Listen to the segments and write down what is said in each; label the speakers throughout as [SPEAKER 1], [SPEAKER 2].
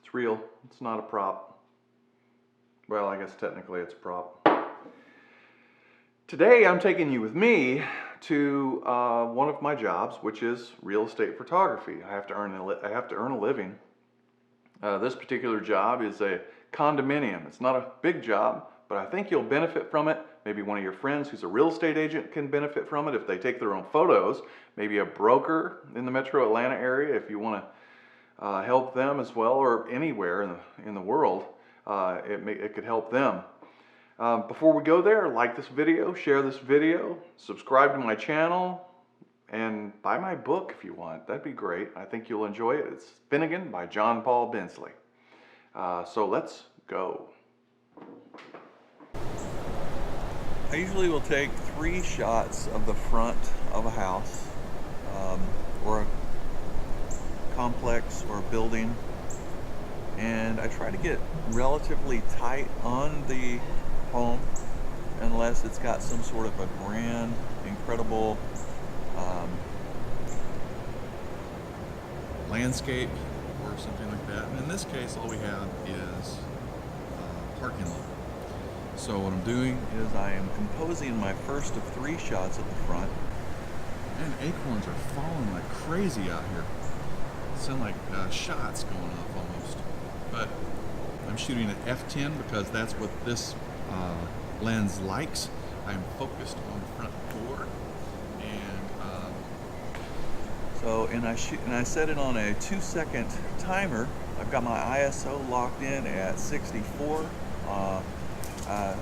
[SPEAKER 1] It's real. It's not a prop. Well, I guess technically it's a prop. Today I'm taking you with me to one of my jobs, which is real estate photography. I have to earn a living. This particular job is a condominium. It's not a big job, but I think you'll benefit from it. Maybe one of your friends who's a real estate agent can benefit from it if they take their own photos. Maybe a broker in the metro Atlanta area if you want to help them as well, or anywhere in the world. It could help them. Before we go there, like this video, share this video, subscribe to my channel, and buy my book if you want. That'd be great. I think you'll enjoy it. It's Finnegan by John Paul Bensley. So let's go. I usually will take 3 shots of the front of a house or a complex or a building, and I try to get relatively tight on the home unless it's got some sort of a grand, incredible landscape or something like that. And in this case, all we have is parking lot. So what I'm doing is I am composing my first of 3 shots at the front. And acorns are falling like crazy out here. Sound like shots going off almost. But I'm shooting at f10 because that's what this lens likes. I'm focused on the front door, and I set it on a 2-second timer. I've got my ISO locked in at 64. The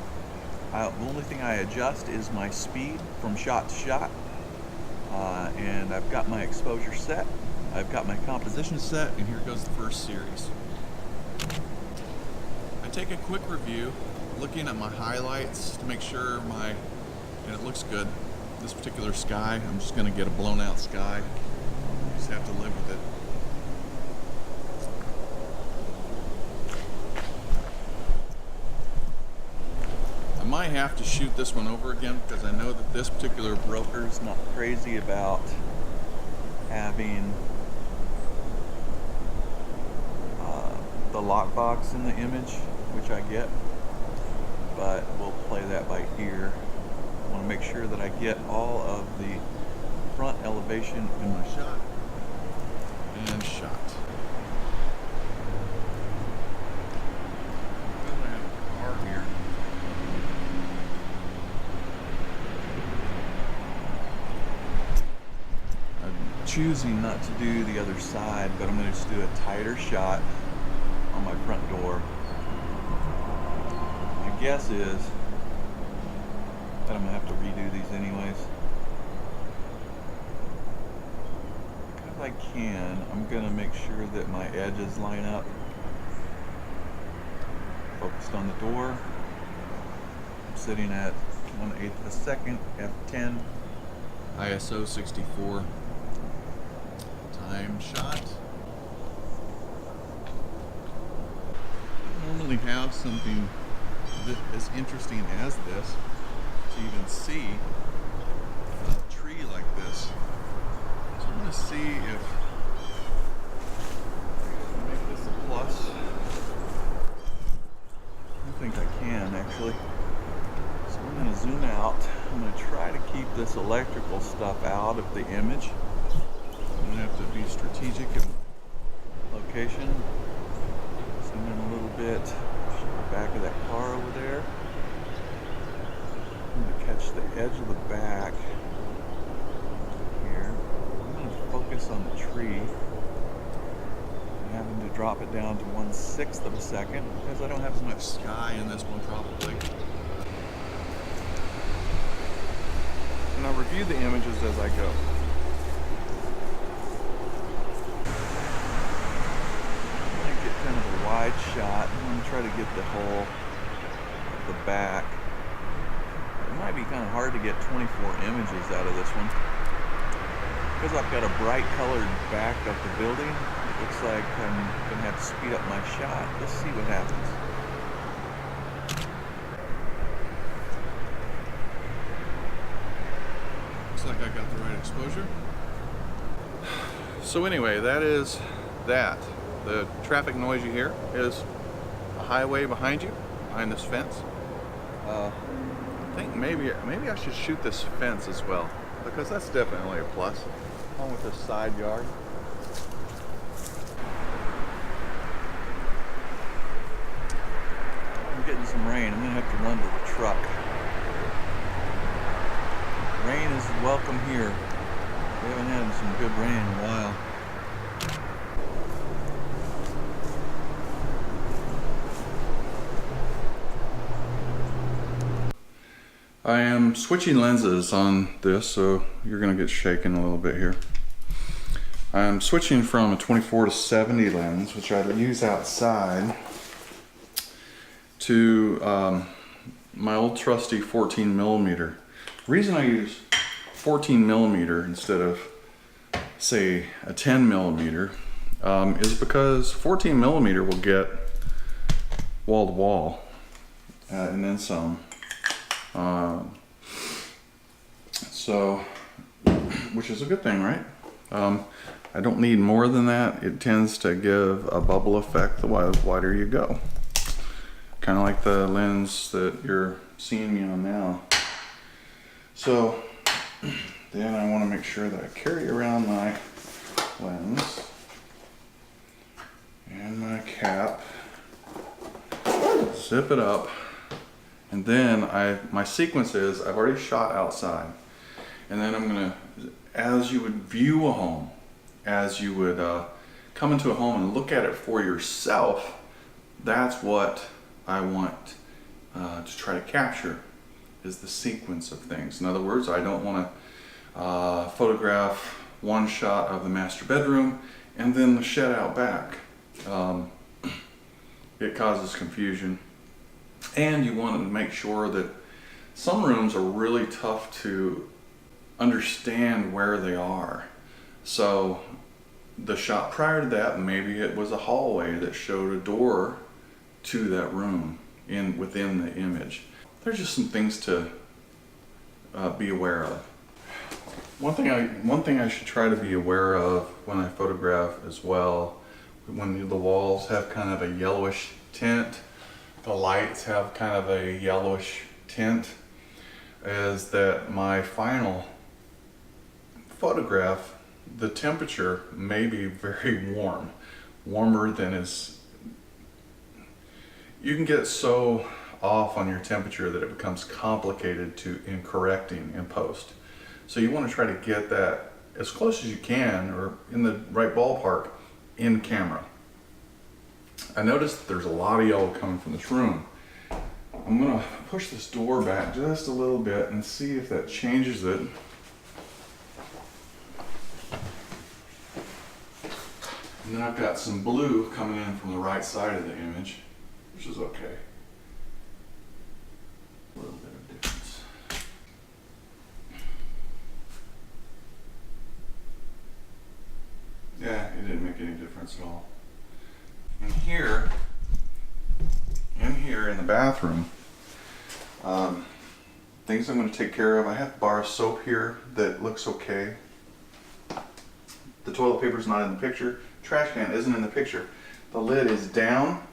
[SPEAKER 1] only thing I adjust is my speed from shot to shot, and I've got my exposure set. I've got my composition set, and here goes the first series. I take a quick review, looking at my highlights to make sure and it looks good. This particular sky, I'm just going to get a blown out sky. Just have to live with it. I might have to shoot this one over again because I know that this particular broker is not crazy about having the lockbox in the image, which I get, but we'll play that by ear. I want to make sure that I get all of the front elevation in my shot. And shot. I have a car here. I'm choosing not to do the other side, but I'm going to just do a tighter shot on my front door. My guess is that I'm going to have to redo these anyways. If I can, I'm going to make sure that my edges line up. Focused on the door. I'm sitting at 1/8 of a second, f10, ISO 64. Time shot. I don't normally have something as interesting as this to even see a tree like this. So I'm going to see if I can make this a plus. I think I can actually. So I'm going to zoom out. I'm going to try to keep this electrical stuff out of the image. I'm going to have to be strategic in location. Zoom in a little bit. Back of that car over there. I'm going to catch the edge of the back here. I'm going to focus on the tree. I'm having to drop it down to 1/6 of a second because I don't have as much sky in this one probably. And I'll review the images as I go. Kind of a wide shot. I'm going to try to get the whole of the back. It might be kind of hard to get 24 images out of this one because I've got a bright colored back of the building. It looks like I'm going to have to speed up my shot. Let's see what happens. Looks like I got the right exposure. So anyway, that is that. The traffic noise you hear is a highway behind you, behind this fence. I think maybe I should shoot this fence as well, because that's definitely a plus, along with this side yard. I'm getting some rain. I'm gonna have to run to the truck. Rain is welcome here. We haven't had some good rain in a while. I am switching lenses on this, so you're going to get shaken a little bit here. I'm switching from a 24 to 70 lens, which I use outside, to my old trusty 14 millimeter. The reason I use 14 millimeter instead of, say, a 10 millimeter is because 14 millimeter will get wall to wall and then some. Which is a good thing, right? I don't need more than that. It tends to give a bubble effect the wider you go. Kind of like the lens that you're seeing me on now. So then I want to make sure that I carry around my lens and my cap, zip it up. And then my sequence is, I've already shot outside. And then I'm gonna, as you would view a home, as you would come into a home and look at it for yourself, that's what I want to try to capture, is the sequence of things. In other words, I don't wanna photograph one shot of the master bedroom and then the shed out back. It causes confusion. And you want to make sure that some rooms are really tough to understand where they are. So the shot prior to that, maybe it was a hallway that showed a door to that room within the image. There's just some things to be aware of. One thing I should try to be aware of when I photograph as well, when the walls have kind of a yellowish tint, the lights have kind of a yellowish tint, is that my final photograph, the temperature may be very warm, warmer than is. You can get so off on your temperature that it becomes complicated in correcting in post. So you want to try to get that as close as you can, or in the right ballpark, in camera. I noticed that there's a lot of yellow coming from this room. I'm gonna push this door back just a little bit and see if that changes it. And then I've got some blue coming in from the right side of the image, which is okay. A little bit of difference. Yeah, it didn't make any difference at all. And here, in the bathroom, things I'm going to take care of. I have a bar of soap here that looks okay. The toilet paper's not in the picture. Trash can isn't in the picture. The lid is down.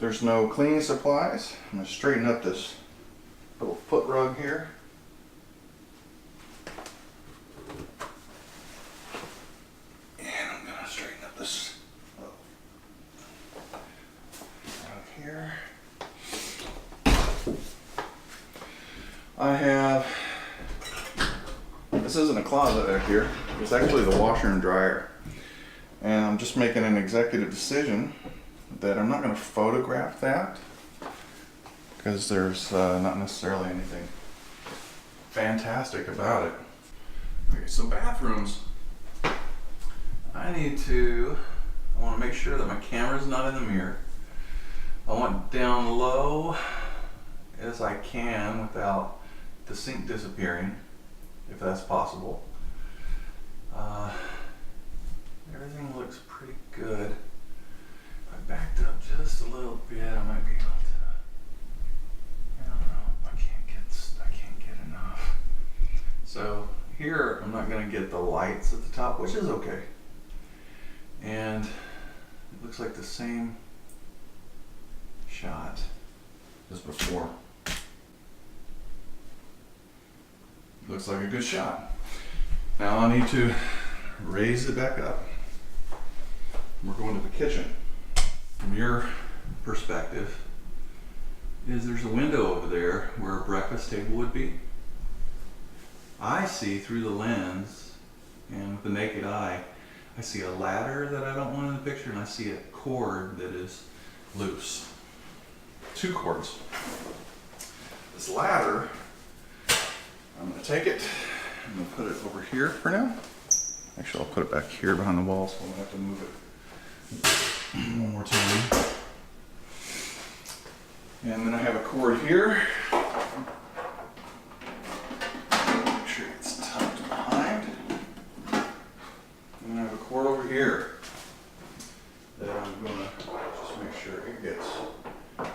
[SPEAKER 1] There's no cleaning supplies. I'm going to straighten up this little foot rug here. And I'm going to straighten up this rug here. I have, this isn't a closet out here. It's actually the washer and dryer. And I'm just making an executive decision that I'm not going to photograph that, because there's not necessarily anything fantastic about it. Okay, so bathrooms, I want to make sure that my camera's not in the mirror. I want down low as I can without the sink disappearing, if that's possible. Everything looks pretty good. If I backed up just a little bit, I might be able to, I don't know, I can't get enough. So here, I'm not gonna get the lights at the top, which is okay. And It looks like the same shot as before. Looks like a good shot. Now I need to raise it back up. We're going to the kitchen. From your perspective, there's a window over there where a breakfast table would be. I see through the lens, and with the naked eye, I see a ladder that I don't want in the picture, and I see a cord that is loose. Two cords. This ladder, I'm going to take it, I'm going to put it over here for now. Actually, I'll put it back here behind the wall, so I'm going to have to move it one more time. And then I have a cord here. Make sure it's tucked behind. And then I have a cord over here that I'm going to just make sure it gets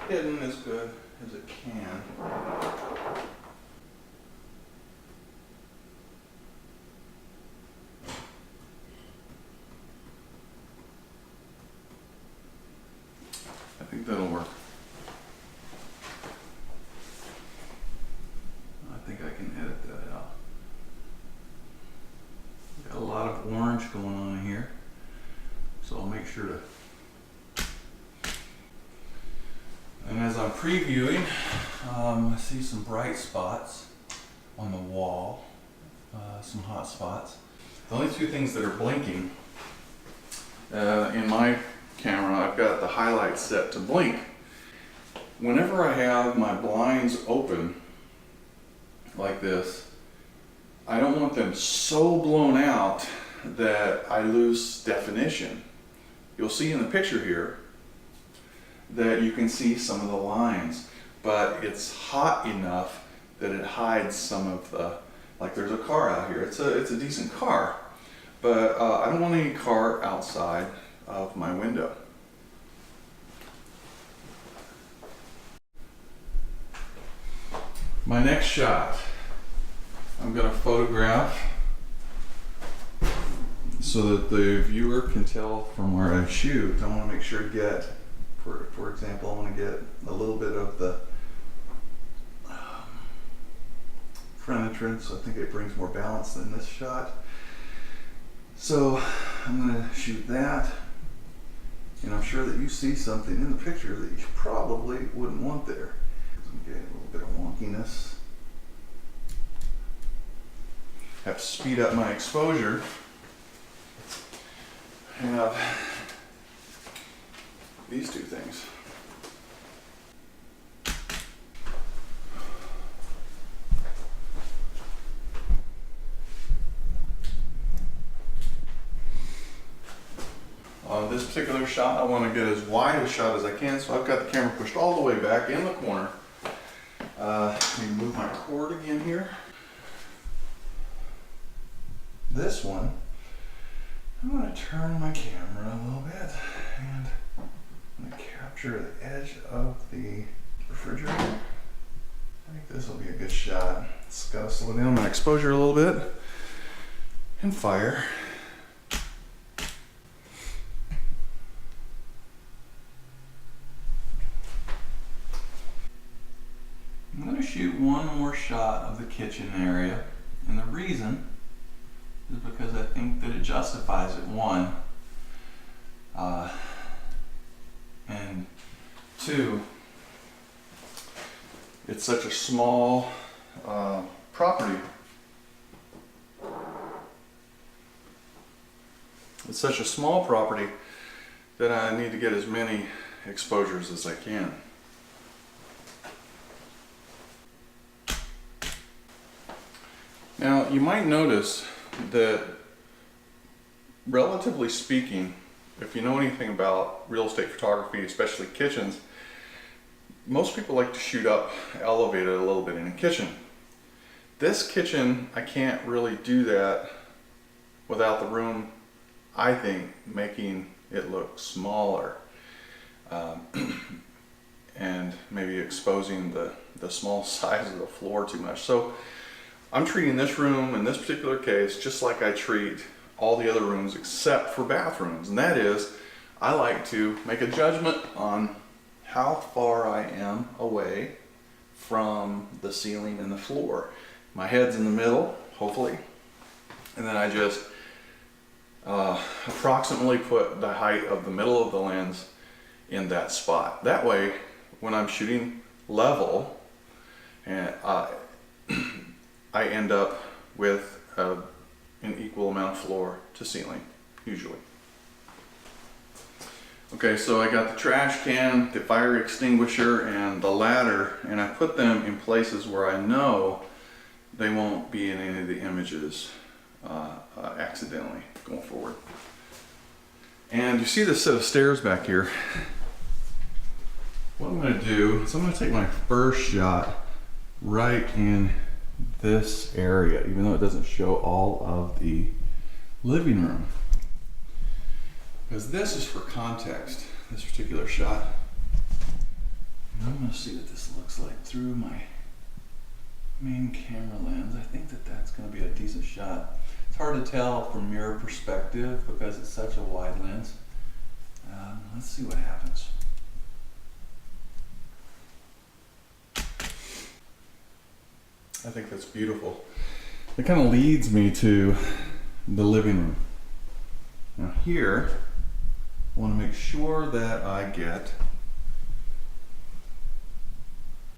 [SPEAKER 1] hidden as good as it can. I think that'll work. I think I can edit that out. Got a lot of orange going on here, so I'll make sure to. And as I'm previewing, I see some bright spots on the wall, some hot spots. The only two things that are blinking in my camera, I've got the highlight set to blink. Whenever I have my blinds open like this, I don't want them so blown out that I lose definition. You'll see in the picture here that you can see some of the lines, but it's hot enough that it hides some of the, like there's a car out here. It's a decent car, but I don't want any car outside of my window. My next shot, I'm going to photograph so that the viewer can tell from where I shoot. I want to make sure to get, for example, I want to get a little bit of the front entrance. I think it brings more balance than this shot. So I'm going to shoot that. And I'm sure that you see something in the picture that you probably wouldn't want there. Get a little bit of wonkiness. Have to speed up my exposure. Have these two things. On this particular shot, I want to get as wide a shot as I can, so I've got the camera pushed all the way back in the corner. Let me move my cord again here. This one, I'm going to turn my camera a little bit and I'm going to capture the edge of the refrigerator. I think this will be a good shot. Just got to slow down my exposure a little bit and fire. I'm going to shoot one more shot of the kitchen area, and the reason is because I think that it justifies it, one, and two, it's such a small property. It's such a small property that I need to get as many exposures as I can. Now, you might notice that, relatively speaking, if you know anything about real estate photography, especially kitchens, most people like to shoot up elevated a little bit in a kitchen. This kitchen, I can't really do that without the room, I think, making it look smaller and maybe exposing the small size of the floor too much. So I'm treating this room in this particular case just like I treat all the other rooms except for bathrooms, and that is I like to make a judgment on how far I am away from the ceiling and the floor. My head's in the middle, hopefully, and then I just approximately put the height of the middle of the lens in that spot. That way, when I'm shooting level, and I end up with an equal amount of floor to ceiling, usually. Okay, so I got the trash can, the fire extinguisher, and the ladder, and I put them in places where I know they won't be in any of the images accidentally going forward. And you see this set of stairs back here. What I'm going to do is I'm going to take my first shot right in this area, even though it doesn't show all of the living room. Because this is for context, this particular shot. And I'm going to see what this looks like through my main camera lens. I think that that's going to be a decent shot. It's hard to tell from mirror perspective because it's such a wide lens. Let's see what happens. I think that's beautiful. It kind of leads me to the living room. Now here, I want to make sure that I get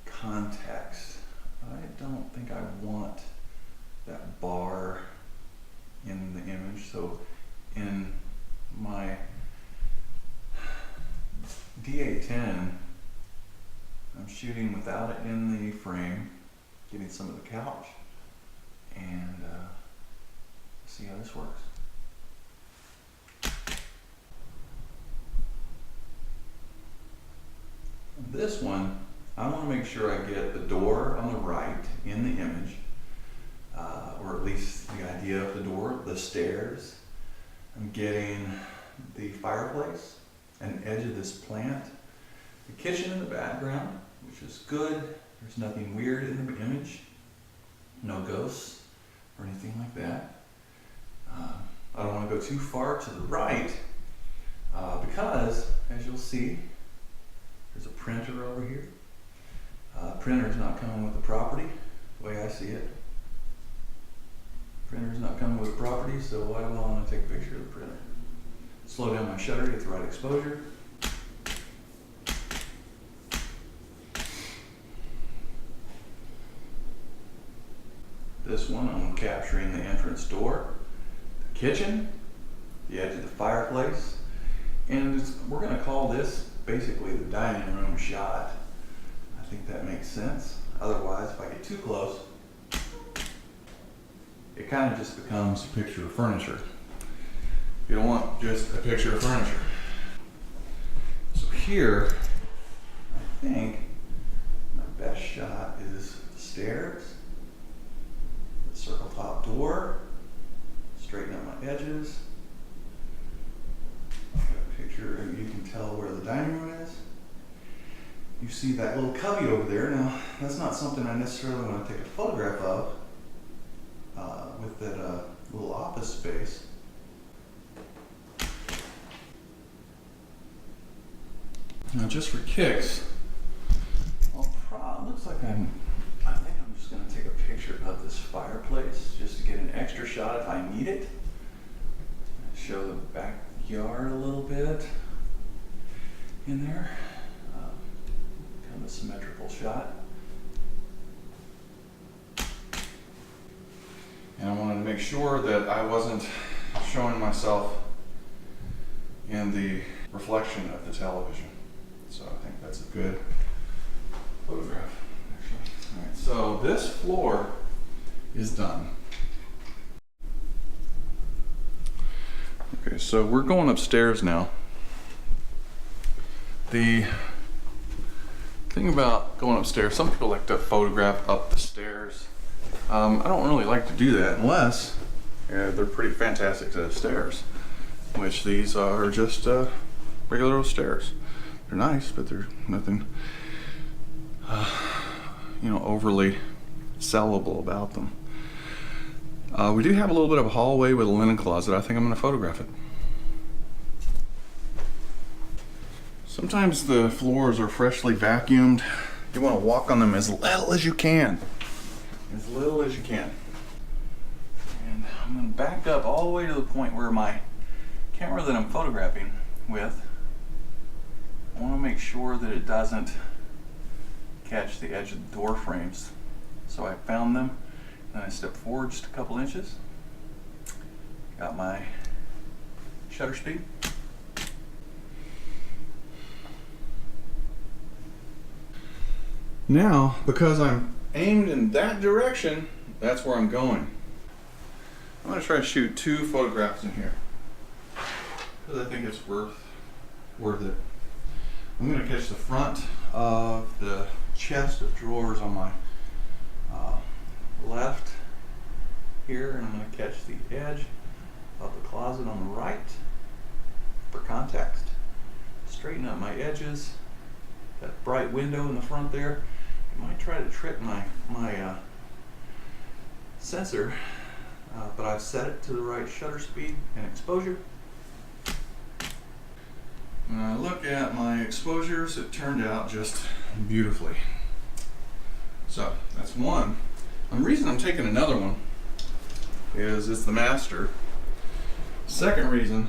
[SPEAKER 1] context. I don't think I want that bar in the image, so in my D810, I'm shooting without it in the frame, getting some of the couch, and see how this works. This one, I want to make sure I get the door on the right in the image, or at least the idea of the door, the stairs. I'm getting the fireplace, an edge of this plant, the kitchen in the background, which is good. There's nothing weird in the image, no ghosts or anything like that. I don't want to go too far to the right because, as you'll see, there's a printer over here. Printer's not coming with the property, the way I see it. Printer's not coming with the property, so why do I want to take a picture of the printer? Slow down my shutter, get the right exposure. This one, I'm capturing the entrance door, the kitchen, the edge of the fireplace, and we're going to call this basically the dining room shot. I think that makes sense. Otherwise, if I get too close, it kind of just becomes a picture of furniture. You don't want just a picture of furniture. So here, I think my best shot is the stairs, the circle top door, straighten out my edges. I've got a picture, and you can tell where the dining room is. You see that little cubby over there. Now, that's not something I necessarily want to take a photograph of with that little office space. Now, just for kicks, looks like I think I'm just going to take a picture of this fireplace just to get an extra shot if I need it. Show the backyard a little bit in there. Kind of a symmetrical shot. And I wanted to make sure that I wasn't showing myself in the reflection of the television. So I think that's a good photograph, actually. All right, so this floor is done. Okay, so we're going upstairs now. The thing about going upstairs, some people like to photograph up the stairs. I don't really like to do that unless they're pretty fantastic set of stairs, which these are just regular old stairs. They're nice, but they're nothing, overly sellable about them. We do have a little bit of a hallway with a linen closet. I think I'm going to photograph it. Sometimes the floors are freshly vacuumed. You want to walk on them as little as you can. As little as you can. And I'm going to back up all the way to the point where my camera that I'm photographing with, I want to make sure that it doesn't catch the edge of the door frames. So I found them, and I stepped forward just a couple inches. Got my shutter speed. Now, because I'm aimed in that direction, that's where I'm going. I'm going to try to shoot 2 photographs in here, because I think it's worth it. I'm going to catch the front of the chest of drawers on my left here, and I'm going to catch the edge of the closet on the right for context. Straighten up my edges. That bright window in the front there. I might try to trick my sensor, but I've set it to the right shutter speed and exposure. When I look at my exposures, it turned out just beautifully. So that's one. And the reason I'm taking another one is it's the master. Second reason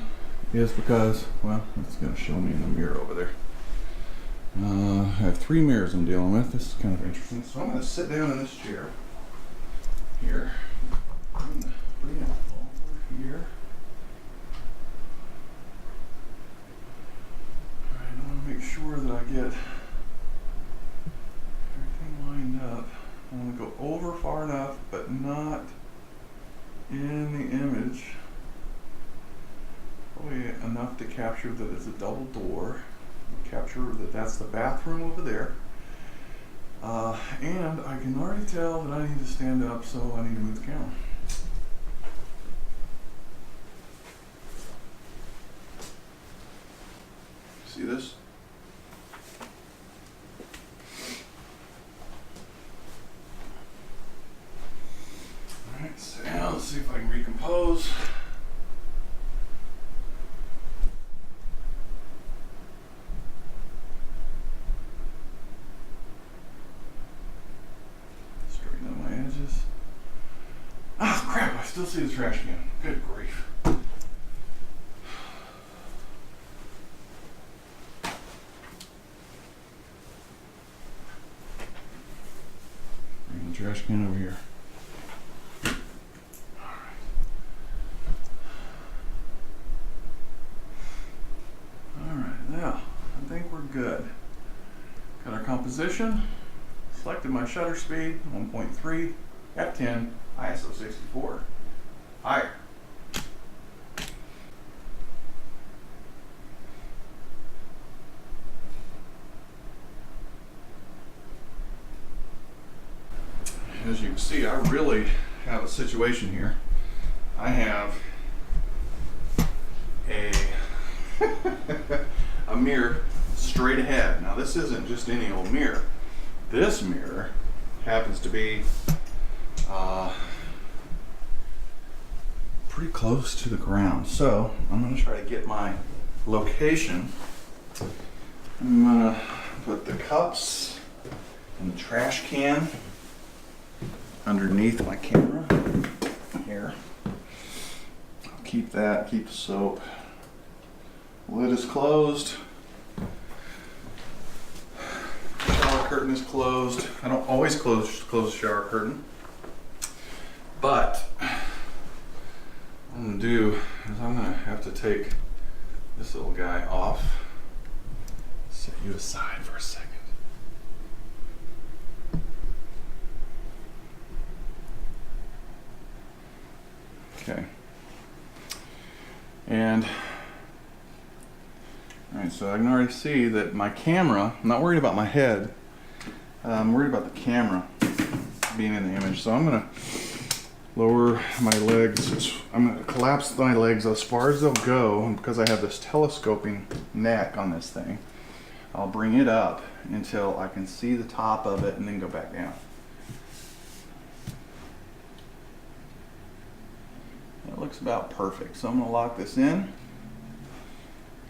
[SPEAKER 1] is because, well, it's going to show me in the mirror over there. I have 3 mirrors I'm dealing with. This is kind of interesting. So I'm going to sit down in this chair here. Bring it over here. Alright, I want to make sure that I get everything lined up. I want to go over far enough, but not in the image. Probably enough to capture that it's a double door. Capture that that's the bathroom over there. And I can already tell that I need to stand up, so I need to move the camera. See this? Alright, so now let's see if I can recompose. Straighten up my edges. Oh crap, I still see the trash can. Good grief. Bring the trash can over here. Alright, now I think we're good. Got our composition. Selected my shutter speed, 1.3, f10, ISO 64. Higher. As you can see, I really have a situation here. I have a mirror straight ahead. Now this isn't just any old mirror. This mirror happens to be pretty close to the ground. So I'm going to try to get my location. I'm going to put the cups and the trash can underneath my camera here. I'll keep that, keep the soap. Lid is closed. Shower curtain is closed. I don't always close the shower curtain, but what I'm going to do is I'm going to have to take this little guy off. Set you aside for a second. Okay. And alright, so I can already see that my camera, I'm not worried about my head, I'm worried about the camera being in the image. So I'm going to lower my legs, I'm going to collapse my legs as far as they'll go, and because I have this telescoping neck on this thing, I'll bring it up until I can see the top of it and then go back down. That looks about perfect. So I'm going to lock this in.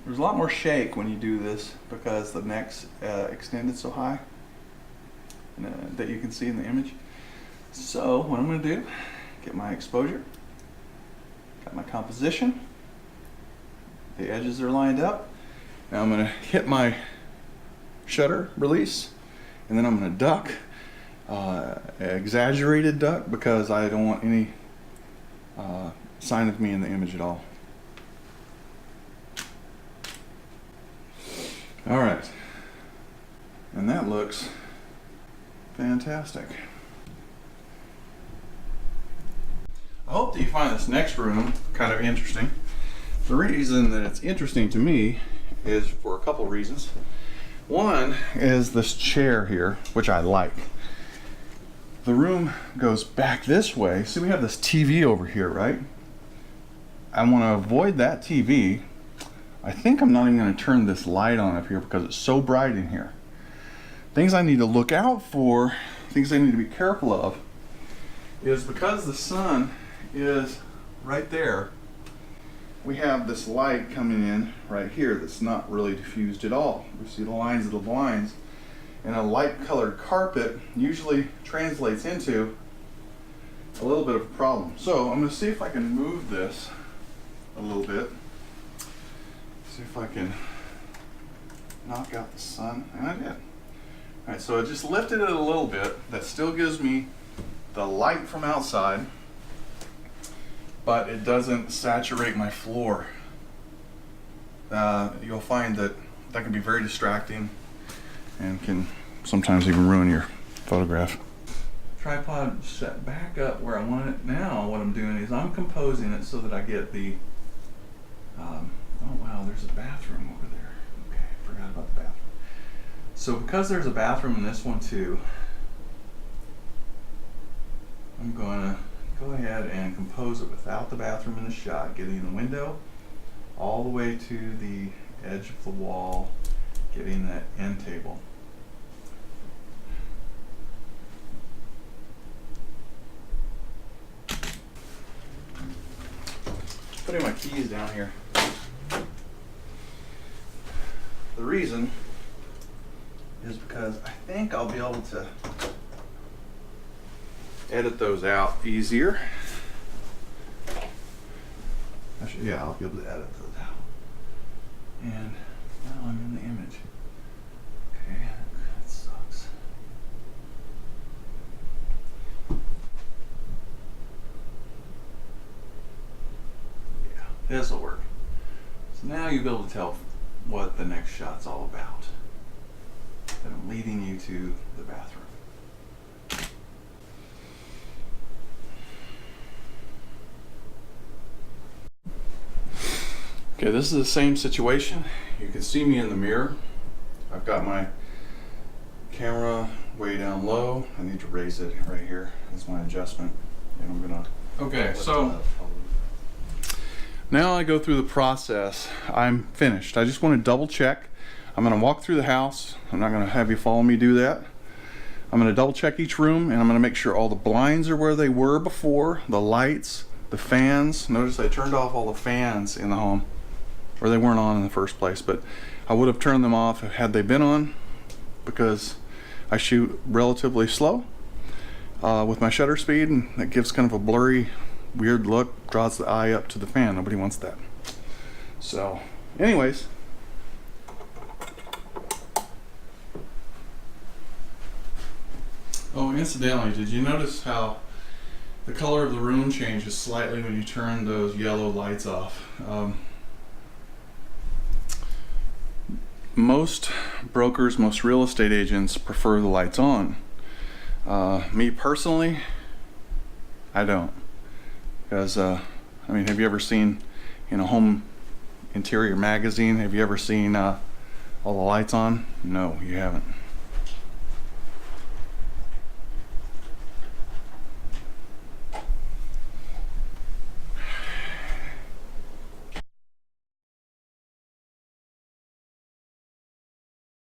[SPEAKER 1] There's a lot more shake when you do this because the neck's extended so high that you can see in the image. So what I'm going to do, get my exposure, got my composition, the edges are lined up. Now I'm going to hit my shutter release, and then I'm going to duck, exaggerated duck, because I don't want any sign of me in the image at all. All right, and that looks fantastic. I hope that you find this next room kind of interesting. The reason that it's interesting to me is for a couple reasons. One is this chair here, which I like. The room goes back this way. See, we have this TV over here, right? I want to avoid that TV. I think I'm not even going to turn this light on up here because it's so bright in here. Things I need to look out for, things I need to be careful of, is because the sun is right there, we have this light coming in right here that's not really diffused at all. We see the lines of the blinds, and a light colored carpet usually translates into a little bit of a problem. So I'm going to see if I can move this a little bit. See if I can knock out the sun, and I did. All right, so I just lifted it a little bit. That still gives me the light from outside, but it doesn't saturate my floor. You'll find that can be very distracting and can sometimes even ruin your photograph. Tripod set back up where I want it. Now what I'm doing is I'm composing it so that I get the oh wow, there's a bathroom over there. Okay, forgot about the bathroom. So because there's a bathroom in this one too, I'm going to go ahead and compose it without the bathroom in the shot, getting the window all the way to the edge of the wall, getting that end table. Putting my keys down here. The reason is because I think I'll be able to edit those out easier. Actually, yeah, I'll be able to edit those out. And now I'm in the image. Okay, that sucks. Yeah, this will work. So now you'll be able to tell what the next shot's all about. That I'm leading you to the bathroom. Okay, this is the same situation. You can see me in the mirror. I've got my camera way down low. I need to raise it right here. That's my adjustment. And I'm gonna. Okay, so now I go through the process. I'm finished. I just want to double check. I'm gonna walk through the house. I'm not gonna have you follow me do that. I'm gonna double check each room, and I'm gonna make sure all the blinds are where they were before, the lights, the fans. Notice I turned off all the fans in the home, or they weren't on in the first place, but I would have turned them off had they been on, because I shoot relatively slow with my shutter speed, and that gives kind of a blurry, weird look, draws the eye up to the fan. Nobody wants that. So anyways, oh, incidentally, did you notice how the color of the room changes slightly when you turn those yellow lights off? Most brokers, most real estate agents prefer the lights on. Me personally, I don't. Because, I mean, have you ever seen, in a home interior magazine, have you ever seen all the lights on? No, you haven't.